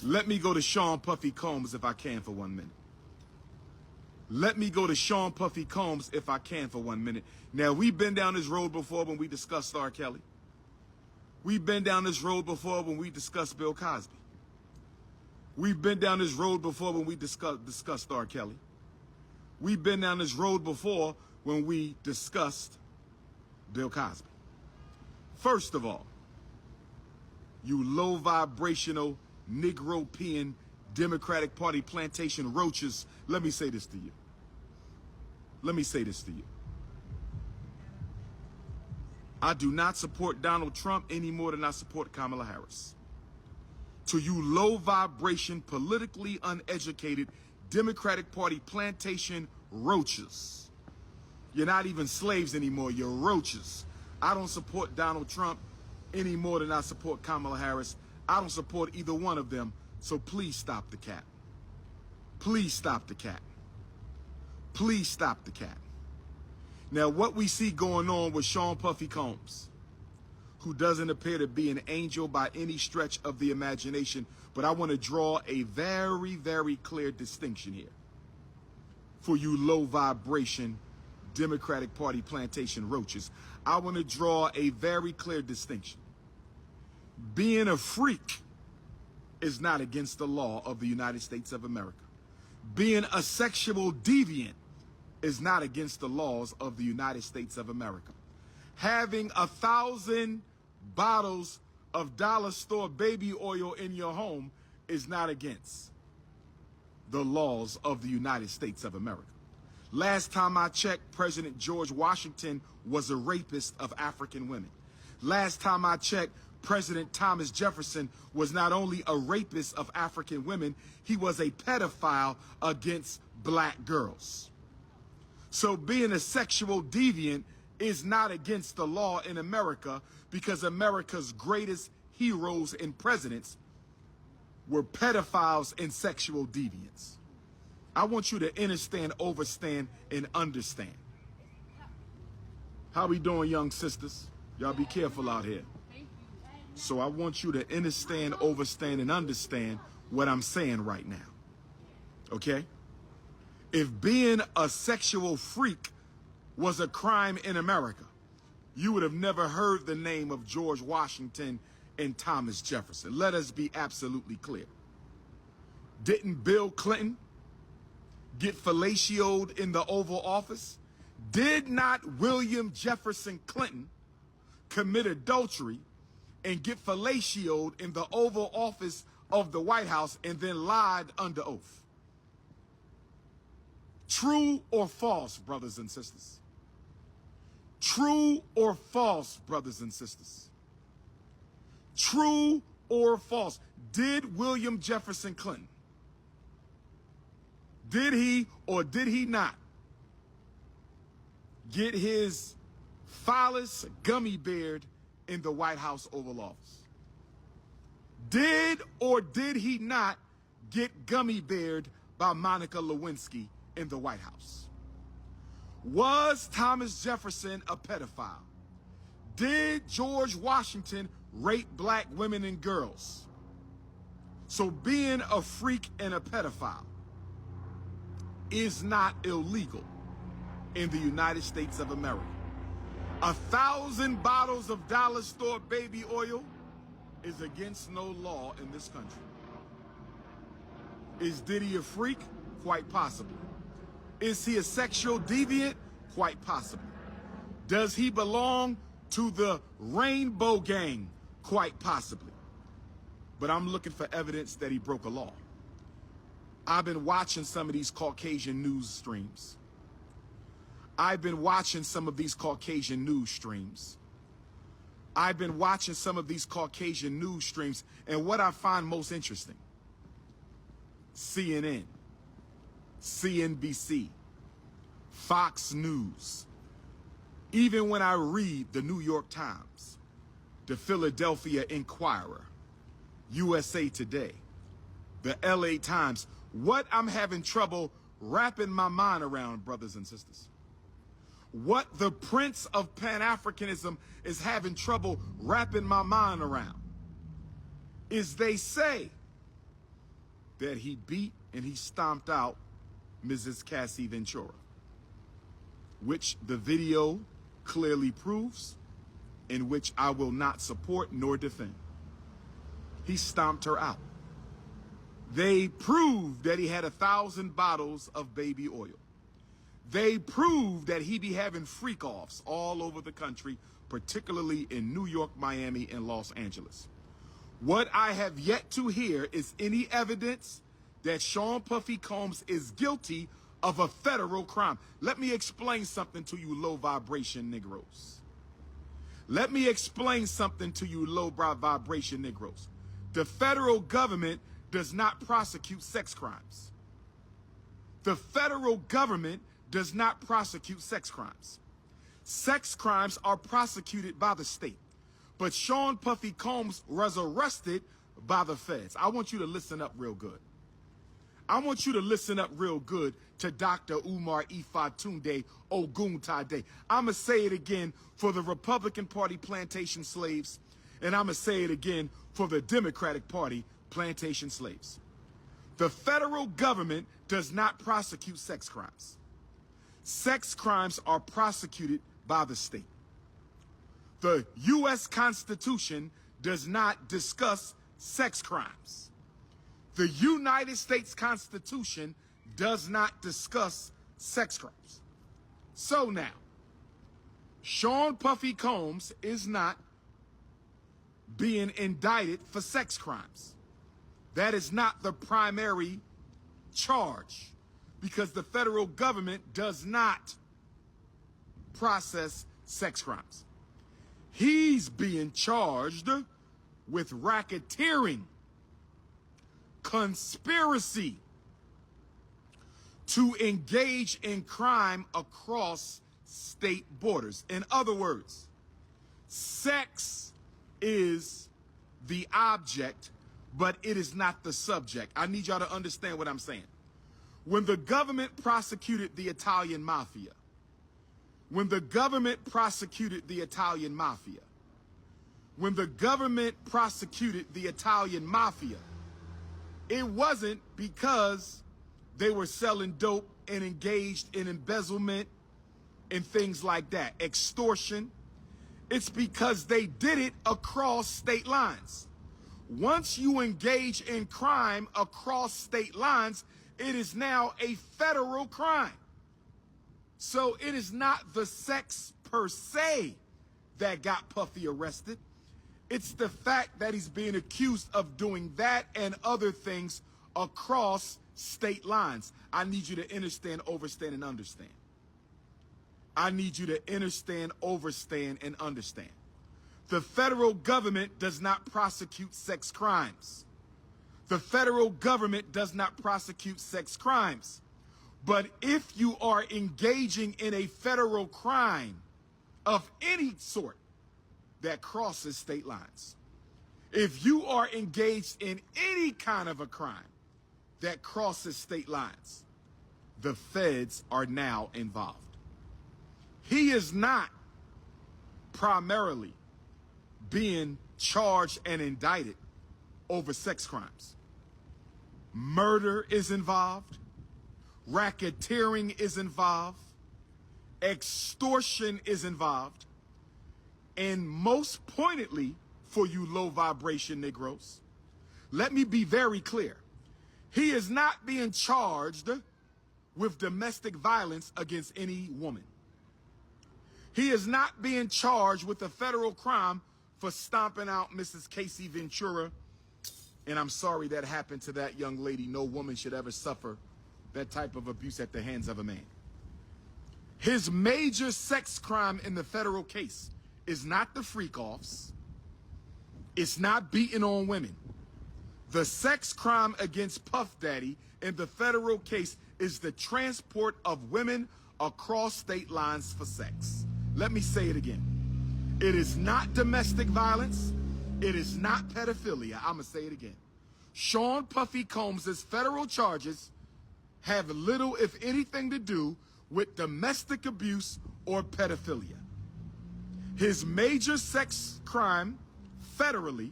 Let me go to Sean Puffy Combs if I can for 1 minute. Let me go to Sean Puffy Combs if I can for 1 minute. Now, we've been down this road before when we discussed R. Kelly. We've been down this road before when we discussed Bill Cosby. We've been down this road before when we discussed R. Kelly. We've been down this road before when we discussed Bill Cosby. First of all, you low vibrational Negro-pean Democratic Party plantation roaches, let me say this to you. Let me say this to you. I do not support Donald Trump any more than I support Kamala Harris. To you low vibration, politically uneducated Democratic Party plantation roaches. You're not even slaves anymore, you're roaches. I don't support Donald Trump any more than I support Kamala Harris. I don't support either one of them, so please stop the cat. Please stop the cat. Please stop the cat. Now, what we see going on with Sean Puffy Combs, who doesn't appear to be an angel by any stretch of the imagination, but I want to draw a very, very clear distinction here for you low vibration Democratic Party plantation roaches. I want to draw a very clear distinction. Being a freak is not against the law of the United States of America. Being a sexual deviant is not against the laws of the United States of America. Having 1,000 bottles of dollar store baby oil in your home is not against the laws of the United States of America. Last time I checked, President George Washington was a rapist of African women. Last time I checked, President Thomas Jefferson was not only a rapist of African women, he was a pedophile against black girls. So being a sexual deviant is not against the law in America, because America's greatest heroes and presidents were pedophiles and sexual deviants. I want you to understand, overstand, and understand. How we doing, young sisters? Y'all be careful out here. So I want you to understand, overstand, and understand what I'm saying right now. Okay? If being a sexual freak was a crime in America, you would have never heard the name of George Washington and Thomas Jefferson. Let us be absolutely clear. Didn't Bill Clinton get fellatioed in the Oval Office? Did not William Jefferson Clinton commit adultery and get fellatioed in the Oval Office of the White House and then lied under oath? True or false, brothers and sisters? True or false, brothers and sisters? True or false? Did William Jefferson Clinton, did he or did he not get his phallus gummy beard in the White House Oval Office? Did or did he not get gummy beard by Monica Lewinsky in the White House? Was Thomas Jefferson a pedophile? Did George Washington rape black women and girls? So being a freak and a pedophile is not illegal in the United States of America. 1,000 bottles of dollar store baby oil is against no law in this country. Is Diddy a freak? Quite possibly. Is he a sexual deviant? Quite possibly. Does he belong to the Rainbow Gang? Quite possibly. But I'm looking for evidence that he broke a law. I've been watching some of these Caucasian news streams. I've been watching some of these Caucasian news streams. I've been watching some of these Caucasian news streams, and what I find most interesting, CNN, CNBC, Fox News, even when I read the New York Times, the Philadelphia Inquirer, USA Today, the LA Times, what I'm having trouble wrapping my mind around, brothers and sisters, what the Prince of Pan-Africanism is having trouble wrapping my mind around, is they say that he beat and he stomped out Mrs. Cassie Ventura, which the video clearly proves, in which I will not support nor defend. He stomped her out. They proved that he had 1,000 bottles of baby oil. They proved that he be having freak-offs all over the country, particularly in New York, Miami, and Los Angeles. What I have yet to hear is any evidence that Sean Puffy Combs is guilty of a federal crime. Let me explain something to you low vibration Negroes. Let me explain something to you low vibration Negroes. The federal government does not prosecute sex crimes. The federal government does not prosecute sex crimes. Sex crimes are prosecuted by the state. But Sean Puffy Combs was arrested by the feds. I want you to listen up real good. I want you to listen up real good to Dr. Umar Ifatunde Oguntade. I'm going to say it again for the Republican Party plantation slaves, and I'm going to say it again for the Democratic Party plantation slaves. The federal government does not prosecute sex crimes. Sex crimes are prosecuted by the state. The U.S. Constitution does not discuss sex crimes. The United States Constitution does not discuss sex crimes. So now, Sean Puffy Combs is not being indicted for sex crimes. That is not the primary charge, because the federal government does not process sex crimes. He's being charged with racketeering, conspiracy to engage in crime across state borders. In other words, sex is the object, but it is not the subject. I need y'all to understand what I'm saying. When the government prosecuted the Italian mafia, when the government prosecuted the Italian mafia, when the government prosecuted the Italian mafia, it wasn't because they were selling dope and engaged in embezzlement and things like that, extortion. It's because they did it across state lines. Once you engage in crime across state lines, it is now a federal crime. So it is not the sex per se that got Puffy arrested. It's the fact that he's being accused of doing that and other things across state lines. I need you to understand, overstand, and understand. I need you to understand, overstand, and understand. The federal government does not prosecute sex crimes. The federal government does not prosecute sex crimes. But if you are engaging in a federal crime of any sort that crosses state lines, if you are engaged in any kind of a crime that crosses state lines, the feds are now involved. He is not primarily being charged and indicted over sex crimes. Murder is involved. Racketeering is involved. Extortion is involved. And most pointedly, for you low vibration Negroes, let me be very clear. He is not being charged with domestic violence against any woman. He is not being charged with a federal crime for stomping out Mrs. Casey Ventura. And I'm sorry that happened to that young lady. No woman should ever suffer that type of abuse at the hands of a man. His major sex crime in the federal case is not the freak-offs. It's not beating on women. The sex crime against Puff Daddy in the federal case is the transport of women across state lines for sex. Let me say it again. It is not domestic violence. It is not pedophilia. I'm going to say it again. Sean Puffy Combs' federal charges have little, if anything, to do with domestic abuse or pedophilia. His major sex crime federally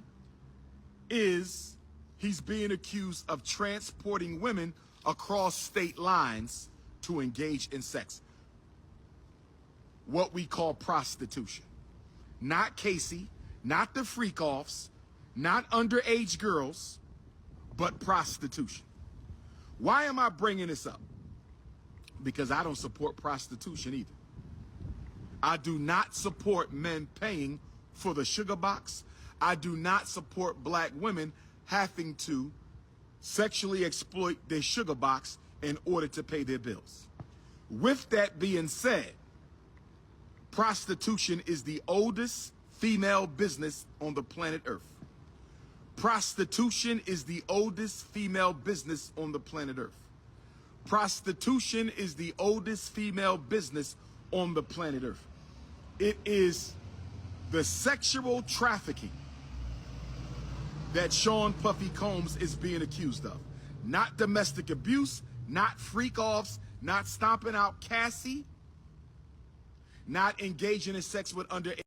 is He's being accused of transporting women across state lines to engage in sex. What we call prostitution. Not Casey, not the freak-offs, not underage girls, but prostitution. Why am I bringing this up? Because I don't support prostitution either. I do not support men paying for the sugar box. I do not support black women having to sexually exploit their sugar box in order to pay their bills. With that being said, prostitution is the oldest female business on the planet Earth. Prostitution is the oldest female business on the planet Earth. Prostitution is the oldest female business on the planet Earth. It is the sexual trafficking that Sean Puffy Combs is being accused of. Not domestic abuse, not freak-offs, not stomping out Cassie, not engaging in sex with underage.